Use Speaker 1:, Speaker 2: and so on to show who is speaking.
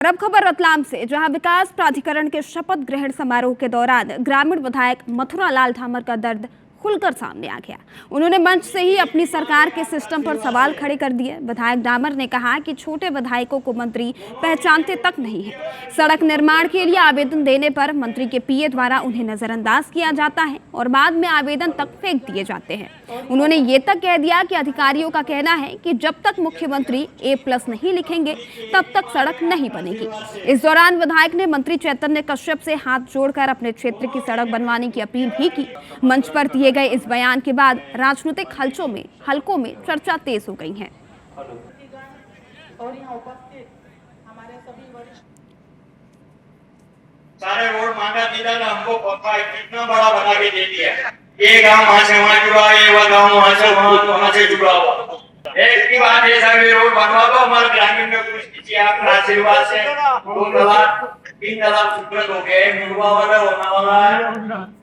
Speaker 1: और अब खबर रतलाम से, जहां विकास प्राधिकरण के शपथ ग्रहण समारोह के दौरान ग्रामीण विधायक मथुरा लाल ठामर का दर्द खुलकर सामने आ गया। उन्होंने मंच से ही अपनी सरकार के सिस्टम पर सवाल खड़े कर दिए। विधायक डामर ने कहा कि छोटे विधायकों को मंत्री पहचानते तक नहीं है। सड़क निर्माण के लिए आवेदन देने पर मंत्री के पीए द्वारा उन्हें नजरअंदाज किया जाता है और बाद में आवेदन तक फेंक दिए जाते हैं। उन्होंने ये तक कह दिया कि अधिकारियों का कहना है कि जब तक मुख्यमंत्री A+ नहीं लिखेंगे तब तक सड़क नहीं बनेगी। इस दौरान विधायक ने मंत्री चैतन्य कश्यप से हाथ जोड़कर अपने क्षेत्र की सड़क बनवाने की अपील भी की। मंच पर दिए गए इस बयान के बाद राजनीतिक हलकों में चर्चा तेज हो गई है।
Speaker 2: सारे रोड मांगा दीदा ने हमको कितना बड़ा बना के दे दिया। ये गांव वहां से वहां जुड़ा, ये गांव वहां से वहां से जुड़ा हुआ। एक की बात है, सभी रोड बनवा दो, हमारे ग्रामीण में कुछ कीजिए आप आशीर्वाद से। 2 तलाक 3 तलाक सुप्रत हो गए, मुड़वा वाला होना वाला है।